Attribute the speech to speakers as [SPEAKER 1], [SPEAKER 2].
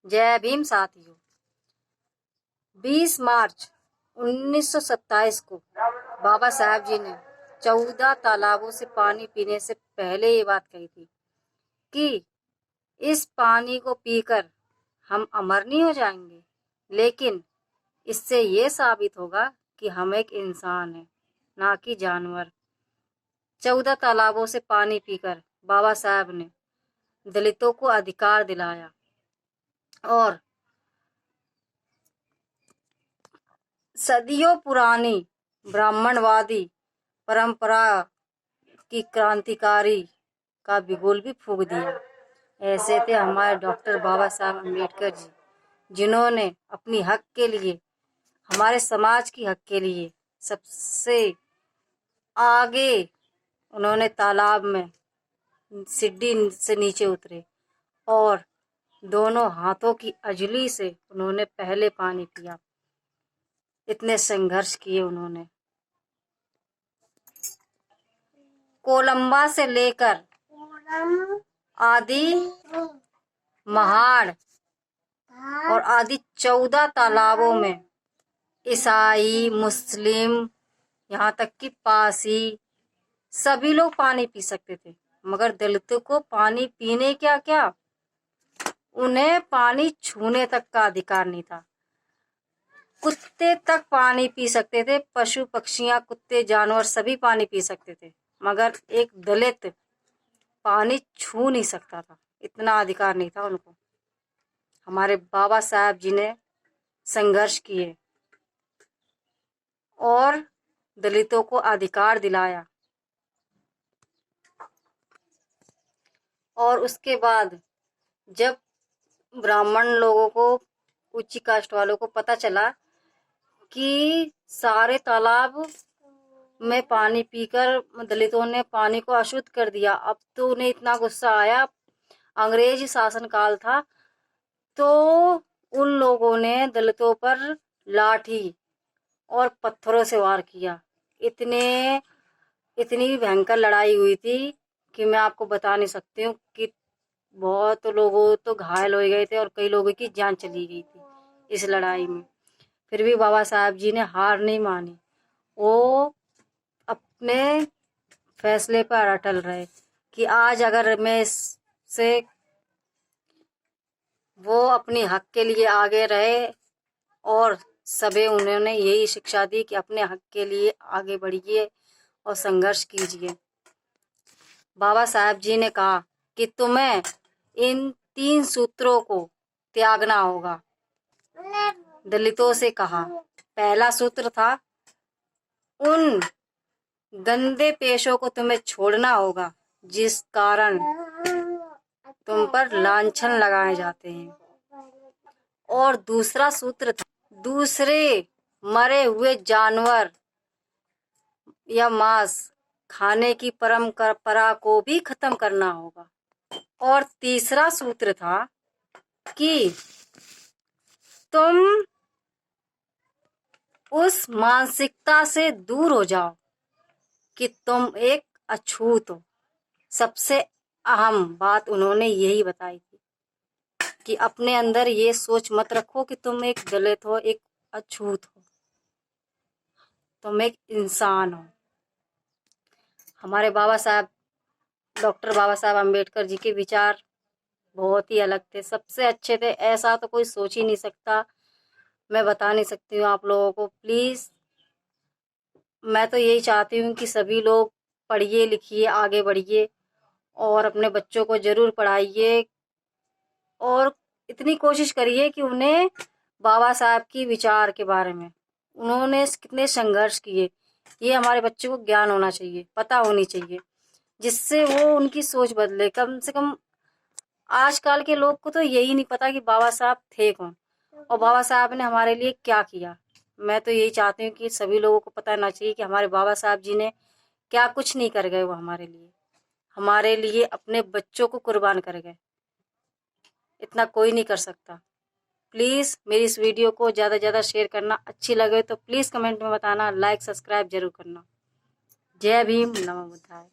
[SPEAKER 1] जय भीम साथियों। 20 मार्च 1927 को बाबा साहब जी ने 14 तालाबों से पानी पीने से पहले ये बात कही थी कि इस पानी को पीकर हम अमर नहीं हो जाएंगे, लेकिन इससे ये साबित होगा कि हम एक इंसान हैं, ना कि जानवर। 14 तालाबों से पानी पीकर बाबा साहब ने दलितों को अधिकार दिलाया और सदियों पुरानी ब्राह्मणवादी परंपरा की क्रांतिकारी का बिगुल भी फूंक दिया। ऐसे थे हमारे डॉक्टर बाबा साहब अम्बेडकर जी, जिन्होंने अपनी हक के लिए, हमारे समाज की हक के लिए सबसे आगे उन्होंने तालाब में सीढ़ी से नीचे उतरे और दोनों हाथों की अंजलि से उन्होंने पहले पानी पिया। इतने संघर्ष किए उन्होंने। कोलंबा से लेकर आदि महाड़ और आदि 14 तालाबों में ईसाई, मुस्लिम, यहाँ तक कि पारसी सभी लोग पानी पी सकते थे, मगर दलितों को पानी पीने क्या उन्हें पानी छूने तक का अधिकार नहीं था। कुत्ते तक पानी पी सकते थे, पशु पक्षियां, कुत्ते, जानवर सभी पानी पी सकते थे, मगर एक दलित पानी छू नहीं सकता था। इतना अधिकार नहीं था उनको। हमारे बाबा साहब जी ने संघर्ष किए और दलितों को अधिकार दिलाया। और उसके बाद जब ब्राह्मण लोगों को, उच्च कास्ट वालों को पता चला कि सारे तालाब में पानी पीकर दलितों ने पानी को अशुद्ध कर दिया, अब तो उन्हें इतना गुस्सा आया। अंग्रेज शासन काल था, तो उन लोगों ने दलितों पर लाठी और पत्थरों से वार किया। इतनी भयंकर लड़ाई हुई थी कि मैं आपको बता नहीं सकती हूँ कि बहुत लोगों तो घायल हो गए थे और कई लोगों की जान चली गई थी इस लड़ाई में। फिर भी बाबा साहब जी ने हार नहीं मानी। वो अपने फैसले पर अटल रहे कि आज अगर मैं इससे, वो अपनी हक के लिए आगे रहे और सभी उन्होंने यही शिक्षा दी कि अपने हक के लिए आगे बढ़िए और संघर्ष कीजिए। बाबा साहब जी ने कहा कि तुम्हें इन 3 सूत्रों को त्यागना होगा। दलितों से कहा, पहला सूत्र था उन गंदे पेशों को तुम्हें छोड़ना होगा जिस कारण तुम पर लांछन लगाए जाते हैं। और दूसरा सूत्र था दूसरे मरे हुए जानवर या मांस खाने की परंपरा को भी खत्म करना होगा। और तीसरा सूत्र था कि तुम उस मानसिकता से दूर हो जाओ कि तुम एक अछूत हो। सबसे अहम बात उन्होंने यही बताई थी कि अपने अंदर ये सोच मत रखो कि तुम एक दलित हो, एक अछूत हो, तुम एक इंसान हो। हमारे बाबा साहब, डॉक्टर बाबा साहब अम्बेडकर जी के विचार बहुत ही अलग थे, सबसे अच्छे थे। ऐसा तो कोई सोच ही नहीं सकता, मैं बता नहीं सकती हूँ आप लोगों को। प्लीज़ मैं तो यही चाहती हूँ कि सभी लोग पढ़िए लिखिए, आगे बढ़िए और अपने बच्चों को ज़रूर पढ़ाइए और इतनी कोशिश करिए कि उन्हें बाबा साहब की विचार के बारे में, उन्होंने कितने संघर्ष किए, ये हमारे बच्चों को ज्ञान होना चाहिए, पता होनी चाहिए, जिससे वो उनकी सोच बदले। कम से कम आजकल के लोग को तो यही नहीं पता कि बाबा साहब थे कौन और बाबा साहब ने हमारे लिए क्या किया। मैं तो यही चाहती हूँ कि सभी लोगों को पता होना चाहिए कि हमारे बाबा साहब जी ने क्या कुछ नहीं कर गए। वो हमारे लिए अपने बच्चों को कुर्बान कर गए। इतना कोई नहीं कर सकता। प्लीज़ मेरी इस वीडियो को ज़्यादा से ज़्यादा शेयर करना, अच्छी लगे तो प्लीज़ कमेंट में बताना, लाइक सब्सक्राइब जरूर करना। जय भीम, नमो बुद्धाय।